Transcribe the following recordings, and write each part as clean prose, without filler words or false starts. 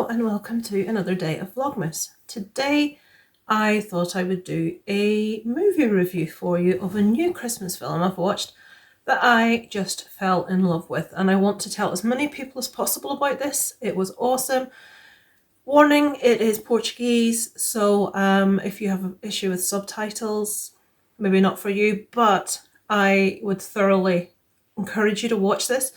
and welcome to another day of Vlogmas. Today I thought I would do a movie review for you of a new Christmas film I've watched that I just fell in love with, and I want to tell as many people as possible about this. It was awesome. Warning, it is Portuguese, so if you have an issue with subtitles, maybe not for you, but I would thoroughly encourage you to watch this.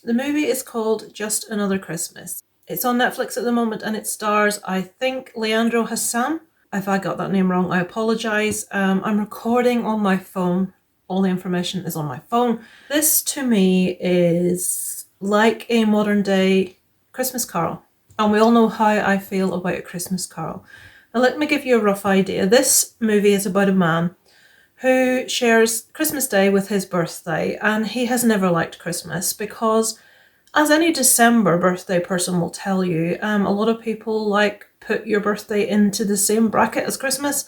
The movie is called Just Another Christmas. It's on Netflix at the moment and it stars, I think, Leandro Hassan. If I got that name wrong, I apologise. I'm recording on my phone. All the information is on my phone. This to me is like a modern day Christmas Carol. And we all know how I feel about a Christmas Carol. Now let me give you a rough idea. This movie is about a man who shares Christmas Day with his birthday, and he has never liked Christmas because, as any December birthday person will tell you, a lot of people put your birthday into the same bracket as Christmas,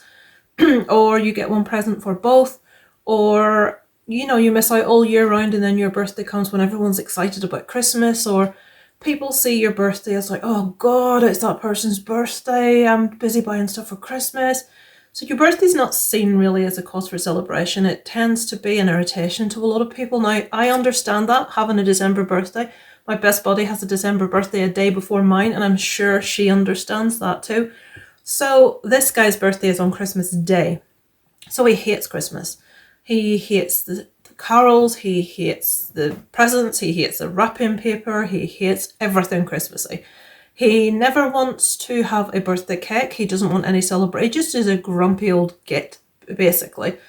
or you get one present for both, or you miss out all year round and then your birthday comes when everyone's excited about Christmas, or people see your birthday as like, oh God, it's that person's birthday, I'm busy buying stuff for Christmas. So your birthday's not seen really as a cause for celebration. It tends to be an irritation to a lot of people. Now, I understand that, having a December birthday. My best buddy has a December birthday a day before mine, and I'm sure she understands that too. So this guy's birthday is on Christmas Day. So he hates Christmas. He hates the carols, he hates the presents, he hates the wrapping paper, he hates everything Christmassy. He never wants to have a birthday cake. He doesn't want any celebration. He just is a grumpy old git, basically.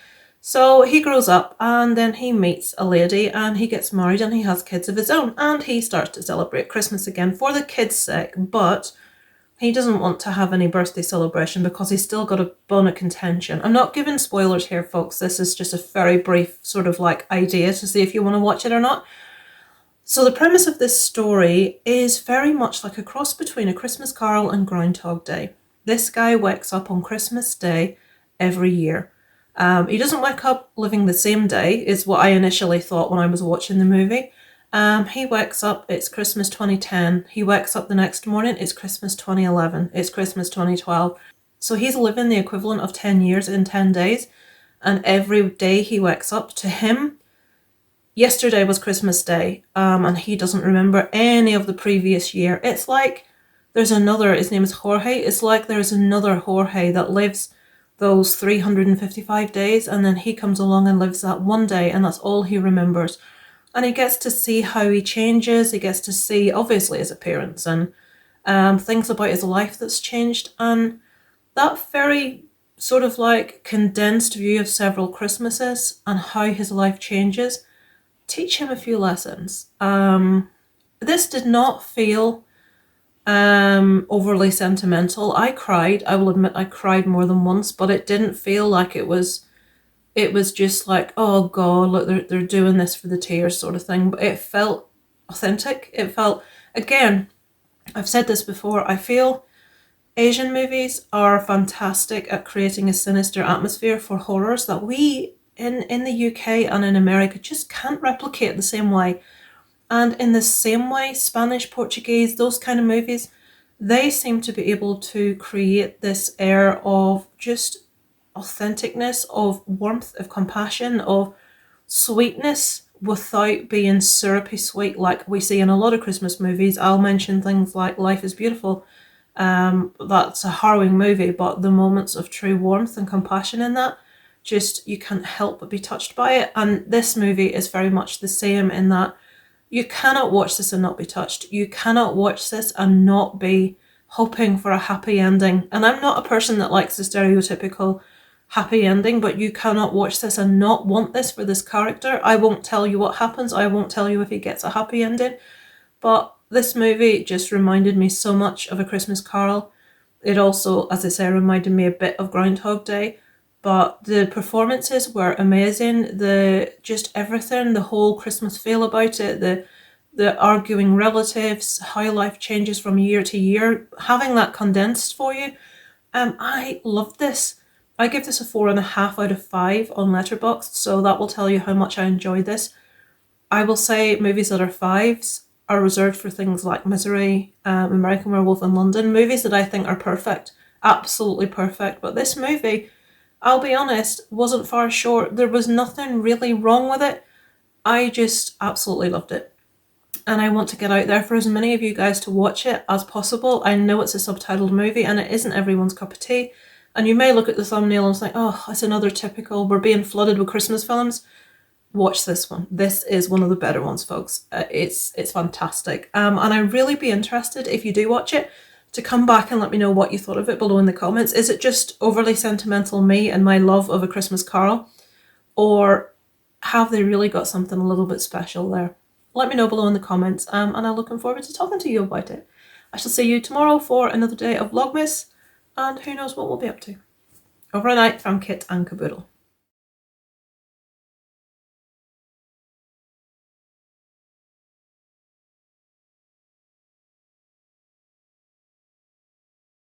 So he grows up and then he meets a lady and he gets married and he has kids of his own. And he starts to celebrate Christmas again for the kids' sake. But he doesn't want to have any birthday celebration because he's still got a bone of contention. I'm not giving spoilers here, folks. This is just a very brief sort of idea to see if you want to watch it or not. So the premise of this story is very much like a cross between A Christmas Carol and Groundhog Day. This guy wakes up on Christmas Day every year. He doesn't wake up living the same day, is what I initially thought when I was watching the movie. He wakes up, it's Christmas 2010. He wakes up the next morning, it's Christmas 2011. It's Christmas 2012. So he's living the equivalent of 10 years in 10 days. And every day he wakes up, to him, yesterday was Christmas Day, and he doesn't remember any of the previous year. It's like there's another, his name is Jorge, it's like there's another Jorge that lives those 355 days, and then he comes along and lives that one day, and that's all he remembers. And he gets to see how he changes, he gets to see, obviously, his appearance, and things about his life that's changed, and that very sort of condensed view of several Christmases and how his life changes teach him a few lessons. This did not feel overly sentimental. I cried. I will admit I cried more than once, but it didn't feel like it was just like, oh God, look, they're doing this for the tears sort of thing. But it felt authentic. It felt, again, I've said this before, I feel Asian movies are fantastic at creating a sinister atmosphere for horrors that we in the UK and in America just can't replicate the same way. And in the same way, Spanish, Portuguese, those kind of movies, they seem to be able to create this air of just authenticness, of warmth, of compassion, of sweetness without being syrupy sweet like we see in a lot of Christmas movies. I'll mention things like Life is Beautiful. That's a harrowing movie, but the moments of true warmth and compassion in that, just you can't help but be touched by it. And this movie is very much the same in that you cannot watch this and not be touched. You cannot watch this and not be hoping for a happy ending. And I'm not a person that likes the stereotypical happy ending, but you cannot watch this and not want this for this character. I won't tell you what happens. I won't tell you if he gets a happy ending. But this movie just reminded me so much of A Christmas Carol. It also, as I say, reminded me a bit of Groundhog Day. But the performances were amazing. Just everything, the whole Christmas feel about it, the arguing relatives, how life changes from year to year, having that condensed for you. I loved this. I give this a 4.5 out of 5 on Letterboxd, so that will tell you how much I enjoyed this. I will say movies that are 5s, are reserved for things like Misery, American Werewolf in London, movies that I think are perfect, absolutely perfect. But this movie, I'll be honest, wasn't far short. There was nothing really wrong with it. I just absolutely loved it. And I want to get out there for as many of you guys to watch it as possible. I know it's a subtitled movie and it isn't everyone's cup of tea. And you may look at the thumbnail and think, oh, it's another typical, we're being flooded with Christmas films. Watch this one. This is one of the better ones, folks. It's fantastic. And I'd really be interested, if you do watch it, to come back and let me know what you thought of it below in the comments. Is it just overly sentimental me and my love of A Christmas Carol? Or have they really got something a little bit special there? Let me know below in the comments, and I'm looking forward to talking to you about it. I shall see you tomorrow for another day of Vlogmas, and who knows what we'll be up to. Over and out from Kit and Caboodle.